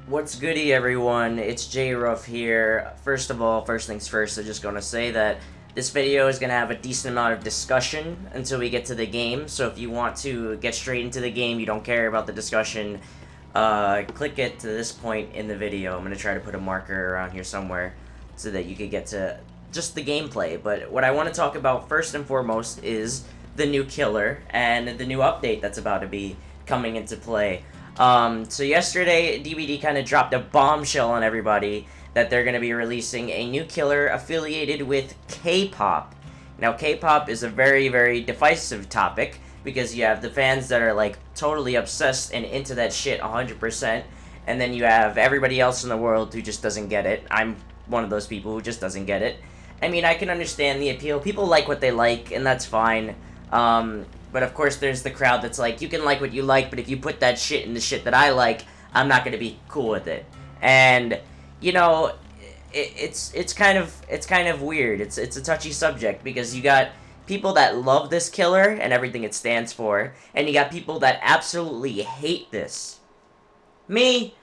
What's goody, everyone? It's Ruff here. First of all, first things first, I'm just gonna say that this video is gonna have a decent amount of discussion until we get to the game. So if you want to get straight into the game, you don't care about the discussion, click it to this point in the video. I'm gonna try to put a marker around here somewhere so that you could get to just the gameplay. But what I want to talk about first and foremost is the new killer and the new update that's about to be coming into play. So yesterday, DVD kind of dropped a bombshell on everybody that they're going to be releasing a new killer affiliated with K-pop. Now, K-pop is a very, very divisive topic because you have the fans that are, like, totally obsessed and into that shit 100%, and then you have everybody else in the world who just doesn't get it. I'm one of those people who just doesn't get it. I mean, I can understand the appeal. People like what they like, and that's fine. But of course there's the crowd that's like, you can like what you like, but if you put that shit in the shit that I like, I'm not gonna be cool with it. And, you know, it's kind of weird. It's a touchy subject because you got people that love this killer and everything it stands for, and you got people that absolutely hate this. Me,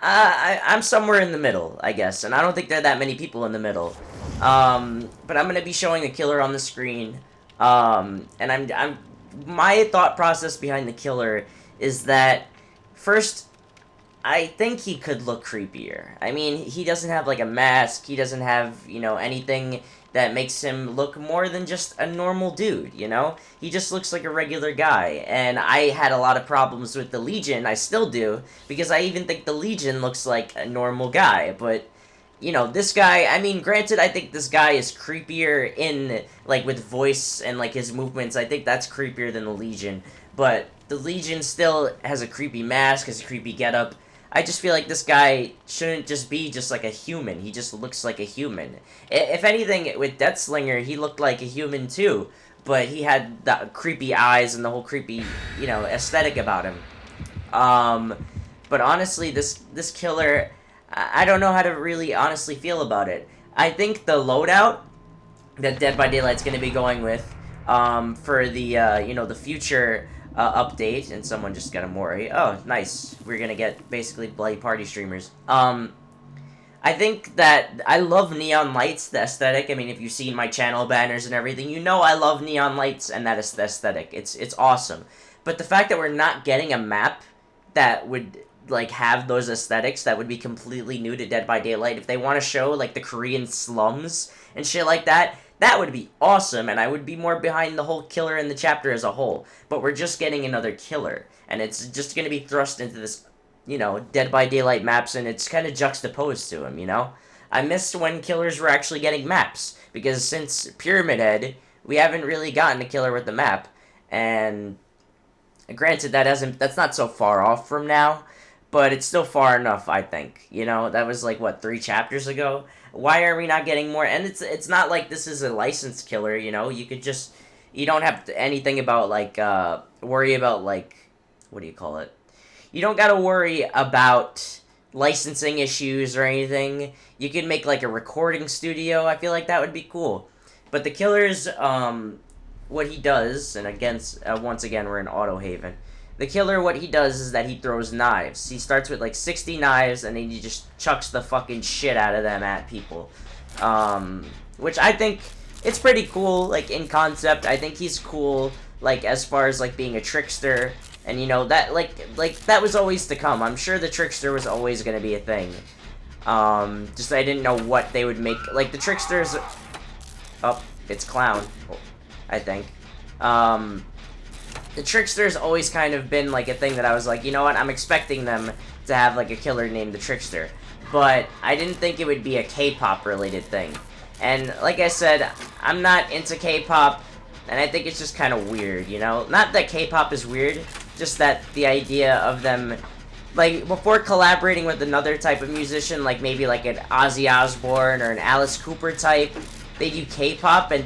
I'm somewhere in the middle, I guess, and I don't think there are that many people in the middle. But I'm gonna be showing the killer on the screen. And I'm my thought process behind the killer is that, first, I think he could look creepier. I mean, he doesn't have, like, a mask, he doesn't have, you know, anything that makes him look more than just a normal dude, you know? He just looks like a regular guy, and I had a lot of problems with the Legion, I still do, because I even think the Legion looks like a normal guy, but you know, this guy, I mean, granted, I think this guy is creepier in, like, with voice and, like, his movements. I think that's creepier than the Legion. But the Legion still has a creepy mask, has a creepy getup. I just feel like this guy shouldn't just be just like a human. He just looks like a human. If anything, with Deathslinger, he looked like a human too. But he had the creepy eyes and the whole creepy, you know, aesthetic about him. But honestly, this killer, I don't know how to really honestly feel about it. I think the loadout that Dead by Daylight's going to be going with for the, you know, the future update, and someone just got a Mori. Oh, nice. We're going to get basically Bloody Party streamers. I think that I love neon lights, the aesthetic. I mean, if you've seen my channel banners and everything, you know I love neon lights, and that is the aesthetic. It's awesome. But the fact that we're not getting a map that would, like, have those aesthetics, that would be completely new to Dead by Daylight. If they want to show, like, the Korean slums and shit like that, that would be awesome, and I would be more behind the whole killer in the chapter as a whole. But we're just getting another killer, and it's just going to be thrust into this, you know, Dead by Daylight maps, and it's kind of juxtaposed to him, you know? I missed when killers were actually getting maps, because since Pyramid Head, we haven't really gotten a killer with the map, and granted, that's not so far off from now, but it's still far enough, I think. You know, that was like, what, 3 chapters ago? Why are we not getting more? And it's not like this is a licensed killer, you know? You could just, you don't have anything about, like, worry about, like, what do you call it? You don't gotta worry about licensing issues or anything. You could make, like, a recording studio. I feel like that would be cool. But the killer's, what he does, and once again, we're in Auto Haven. The killer, what he does is that he throws knives. He starts with, like, 60 knives, and then he just chucks the fucking shit out of them at people. Which I think, it's pretty cool, like, in concept. I think he's cool, like, as far as, like, being a trickster. And, you know, that, like, that was always to come. I'm sure the trickster was always gonna be a thing. Just I didn't know what they would make. Like, the tricksters... Oh, it's Clown, I think. The Trickster's always kind of been, like, a thing that I was like, you know what, I'm expecting them to have, like, a killer named the Trickster. But I didn't think it would be a K-pop related thing. And, like I said, I'm not into K-pop, and I think it's just kind of weird, you know? Not that K-pop is weird, just that the idea of them, like, before collaborating with another type of musician, like maybe like an Ozzy Osbourne or an Alice Cooper type, they do K-pop, and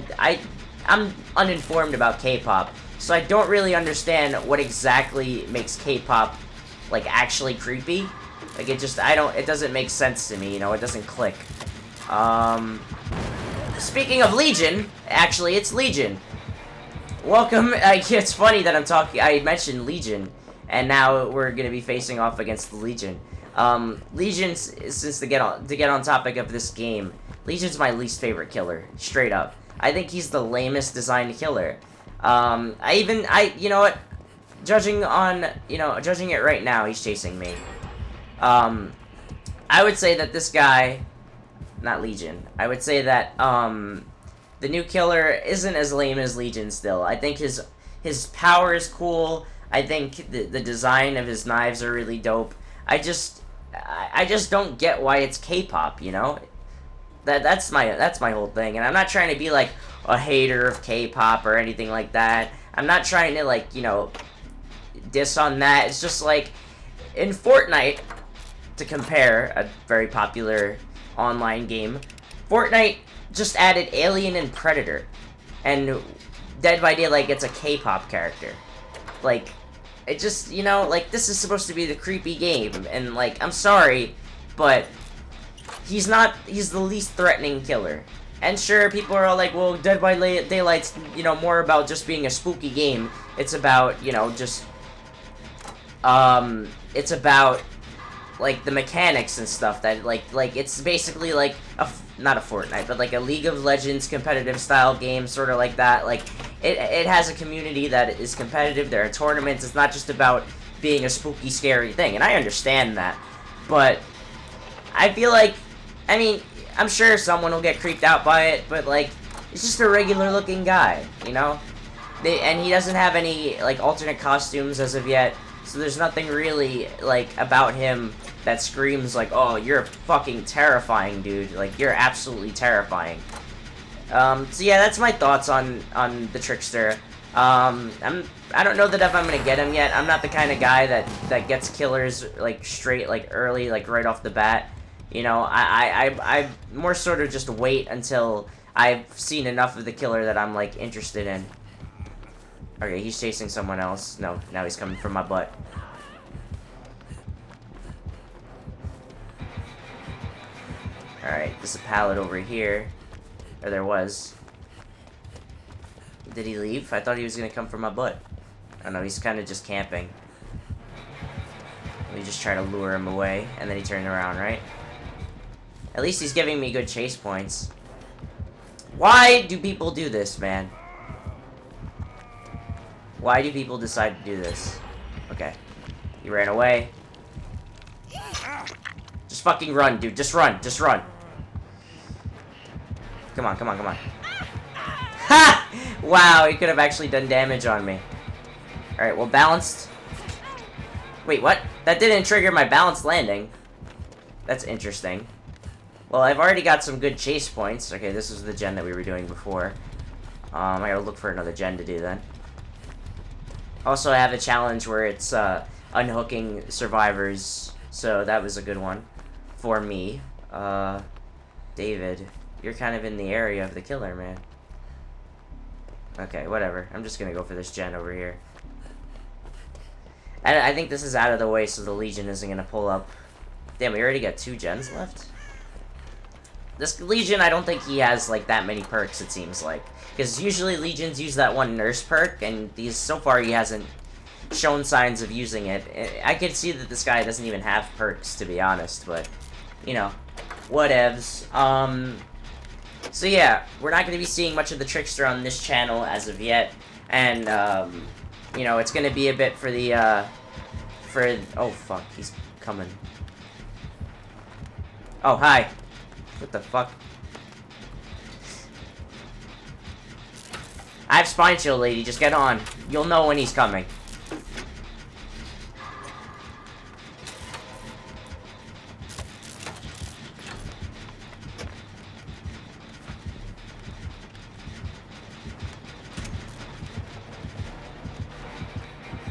I'm uninformed about K-pop. So I don't really understand what exactly makes K-pop, like, actually creepy. Like, it doesn't make sense to me, you know, it doesn't click. Speaking of Legion, actually, it's Legion. Welcome, it's funny that I mentioned Legion, and now we're gonna be facing off against the Legion. Legion, since to get on topic of this game, Legion's my least favorite killer, straight up. I think he's the lamest designed killer. You know what? Judging it right now, he's chasing me. I would say that this guy, not Legion, I would say that, the new killer isn't as lame as Legion still. I think his power is cool. I think the design of his knives are really dope. I just don't get why it's K-pop, you know? That's my whole thing. And I'm not trying to be like a hater of K-pop or anything like that. I'm not trying to, like, you know, diss on that. It's just like in Fortnite, to compare, a very popular online game, Fortnite just added Alien and Predator, and Dead by Daylight gets a K-pop character. Like, it just, you know, like, this is supposed to be the creepy game, and, like, I'm sorry, but he's the least threatening killer. And sure, people are all like, well, Dead by Daylight's, you know, more about just being a spooky game. It's about, you know, just, it's about, like, the mechanics and stuff that, like, it's basically, like, not a Fortnite, but, like, a League of Legends competitive style game, sort of like that. Like, it has a community that is competitive, there are tournaments, it's not just about being a spooky, scary thing, and I understand that. But I feel like, I mean, I'm sure someone will get creeped out by it, but, like, it's just a regular-looking guy, you know? And he doesn't have any, like, alternate costumes as of yet, so there's nothing really, like, about him that screams, like, oh, you're fucking terrifying, dude. Like, you're absolutely terrifying. So yeah, that's my thoughts on the Trickster. I don't know that if I'm gonna get him yet. I'm not the kind of guy that gets killers, like, straight, like, early, like, right off the bat. You know, I more sort of just wait until I've seen enough of the killer that I'm, like, interested in. Okay, he's chasing someone else. No, now he's coming from my butt. Alright, there's a pallet over here. Or there was. Did he leave? I thought he was gonna come from my butt. I don't know, he's kind of just camping. We just try to lure him away, and then he turned around, right? At least he's giving me good chase points. Why do people do this, man? Why do people decide to do this? Okay. He ran away. Just fucking run, dude. Just run. Just run. Come on, come on, come on. Ha! Wow, he could have actually done damage on me. Alright, well, balanced. Wait, what? That didn't trigger my balanced landing. That's interesting. Well, I've already got some good chase points. Okay, this is the gen that we were doing before. I gotta look for another gen to do then. Also, I have a challenge where it's unhooking survivors, so that was a good one for me. David, you're kind of in the area of the killer, man. Okay, whatever. I'm just gonna go for this gen over here. And I think this is out of the way, so the Legion isn't gonna pull up. Damn, we already got 2 gens left? This Legion, I don't think he has, like, that many perks, it seems like. Because usually Legions use that one nurse perk, and so far he hasn't shown signs of using it. I could see that this guy doesn't even have perks, to be honest, but, you know, whatevs. So yeah, we're not going to be seeing much of the Trickster on this channel as of yet, and, you know, it's going to be a bit for the, oh fuck, he's coming. Oh, hi. What the fuck? I have Spine Shield, lady. Just get on. You'll know when he's coming.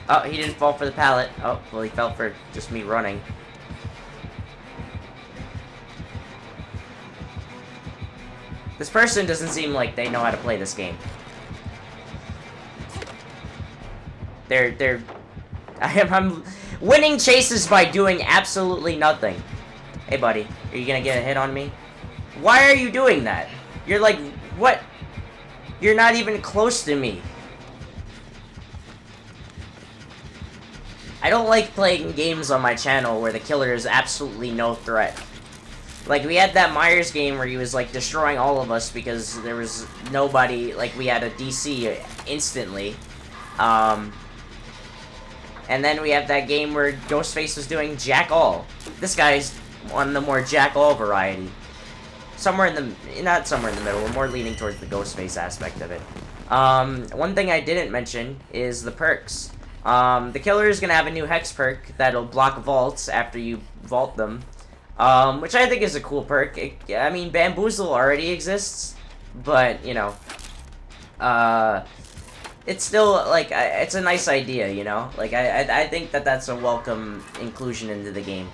Oh, he didn't fall for the pallet. Oh, well, he fell for just me running. This person doesn't seem like they know how to play this game. I'm winning chases by doing absolutely nothing. Hey, buddy, are you gonna get a hit on me? Why are you doing that? You're like, what? You're not even close to me. I don't like playing games on my channel where the killer is absolutely no threat. Like, we had that Myers game where he was, like, destroying all of us because there was nobody, like, we had a DC instantly. And then we have that game where Ghostface was doing Jack All. This guy's on the more Jack All variety. Somewhere in the, not somewhere in the middle, we're more leaning towards the Ghostface aspect of it. One thing I didn't mention is the perks. The killer is gonna have a new Hex perk that'll block vaults after you vault them. Which I think is a cool perk. I mean, Bamboozle already exists, but, you know, it's still, like, it's a nice idea, you know? Like, I think that that's a welcome inclusion into the game.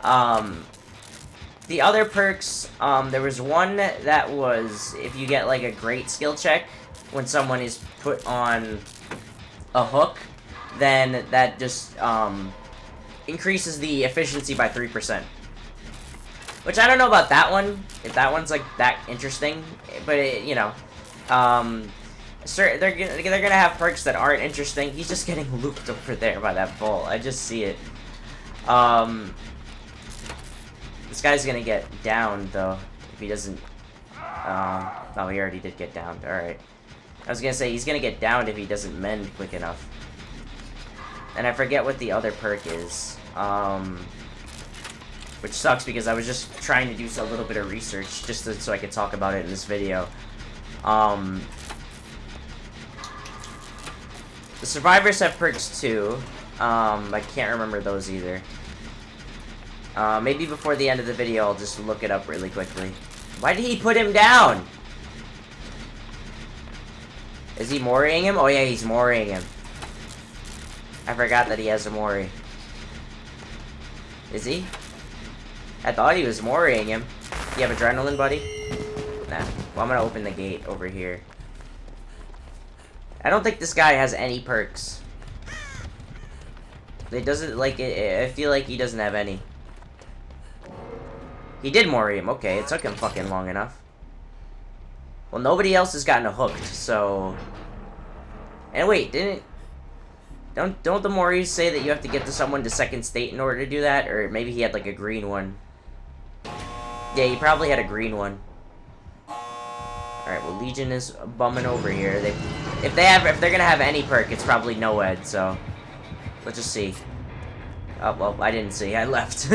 The other perks, there was one that was, if you get, like, a great skill check, when someone is put on a hook, then that just, increases the efficiency by 3%. Which, I don't know about that one, if that one's, like, that interesting, but, you know, they're gonna have perks that aren't interesting. He's just getting looped over there by that ball. I just see it. This guy's gonna get downed, though, if he doesn't, no, he already did get downed, alright. I was gonna say, he's gonna get downed if he doesn't mend quick enough. And I forget what the other perk is, which sucks because I was just trying to do a little bit of research just so I could talk about it in this video. The survivors have perks too. I can't remember those either. Maybe before the end of the video I'll just look it up really quickly. Why did he put him down? Is he Moriing him? Oh yeah, he's Moriing him. I forgot that he has a Mori. Is he? I thought he was Moriing him. You have adrenaline, buddy? Nah. Well, I'm gonna open the gate over here. I don't think this guy has any perks. It doesn't, like, I feel like he doesn't have any. He did Mori him. Okay, it took him fucking long enough. Well, nobody else has gotten a hooked, so... And wait, Don't the Moris say that you have to get to someone to second state in order to do that? Or maybe he had, like, a green one. Yeah, he probably had a green one. Alright, well, Legion is bumming over here. If they're gonna have any perk, it's probably Noed, so... Let's just see. Oh, well, I didn't see. I left.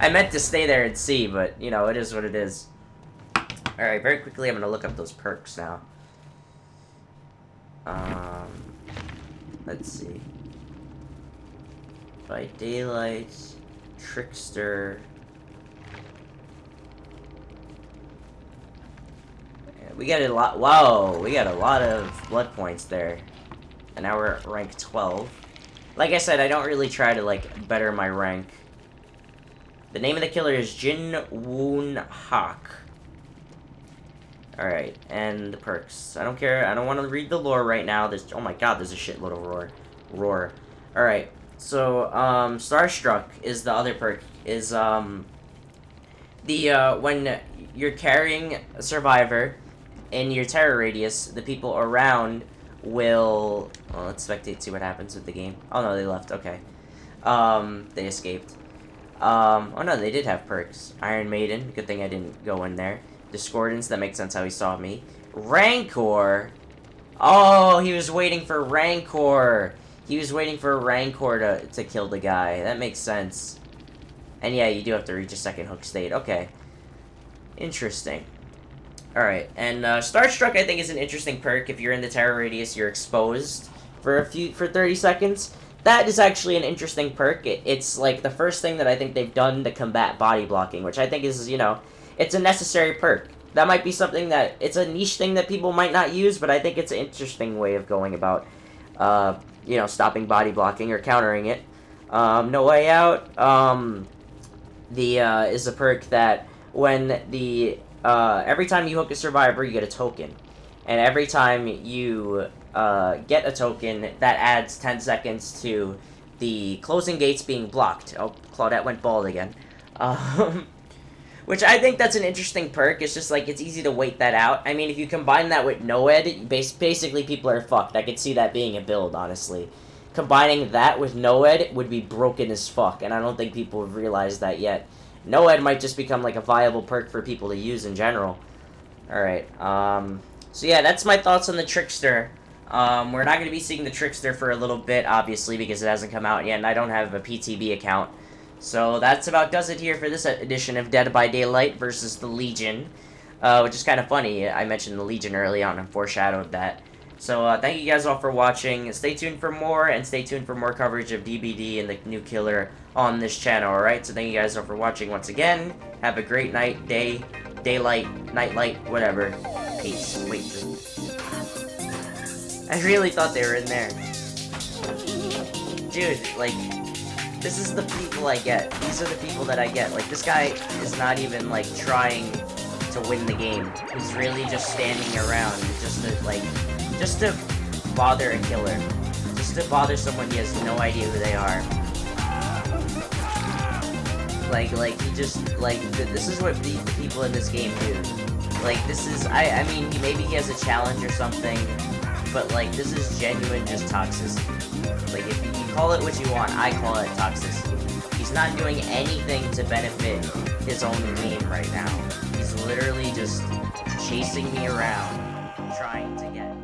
I meant to stay there and see, but, you know, it is what it is. Alright, very quickly, I'm gonna look up those perks now. Let's see. By Daylight, Trickster. Yeah, we got a lot. Whoa, we got a lot of blood points there. And now we're at rank 12. Like I said, I don't really try to, like, better my rank. The name of the killer is Jin Woon Hak. Alright, and the perks. I don't care. I don't want to read the lore right now. There's, oh my god, there's a shitload of roar. Alright, so, Starstruck is the other perk. Is, when you're carrying a survivor in your terror radius, the people around will... Well, let's spectate, see what happens with the game. Oh, no, they left. Okay. They escaped. Oh, no, they did have perks. Iron Maiden. Good thing I didn't go in there. Discordance. That makes sense how he saw me. Rancor. Oh, he was waiting for Rancor. He was waiting for Rancor to kill the guy. That makes sense. And yeah, you do have to reach a second hook state. Okay. Interesting. Alright, and Starstruck I think is an interesting perk. If you're in the terror radius, you're exposed for 30 seconds. That is actually an interesting perk. It's like the first thing that I think they've done to combat body blocking, which I think is, you know, it's a necessary perk. That might be something that, it's a niche thing that people might not use, but I think it's an interesting way of going about, you know, stopping body blocking or countering it. No Way Out, is a perk that when the, every time you hook a survivor, you get a token. And every time you get a token, that adds 10 seconds to the closing gates being blocked. Oh, Claudette went bald again. Which I think that's an interesting perk. It's just like, it's easy to wait that out. I mean, if you combine that with Noed, basically people are fucked. I could see that being a build, honestly. combining that with Noed would be broken as fuck, and I don't think people have realized that yet. Noed might just become like a viable perk for people to use in general. Alright, so yeah, that's my thoughts on the Trickster. We're not going to be seeing the Trickster for a little bit, obviously, because it hasn't come out yet, and I don't have a PTB account. So that's about does it here for this edition of Dead by Daylight versus the Legion. Which is kind of funny. I mentioned the Legion early on and foreshadowed that. So thank you guys all for watching. Stay tuned for more, and stay tuned for more coverage of DBD and the new killer on this channel, alright? So thank you guys all for watching once again. Have a great night, day, daylight, nightlight, whatever. Peace. Wait. I really thought they were in there. Dude, like, this is the people I get. These are the people that I get. Like, this guy is not even, like, trying to win the game. He's really just standing around just to bother a killer. Just to bother someone he has no idea who they are. Like, he just, like, this is what the people in this game do. Like, this is, I mean, maybe he has a challenge or something, but, like, this is genuine just toxicity. Like, if you call it what you want, I call it toxicity. He's not doing anything to benefit his own game right now. He's literally just chasing me around, trying to get...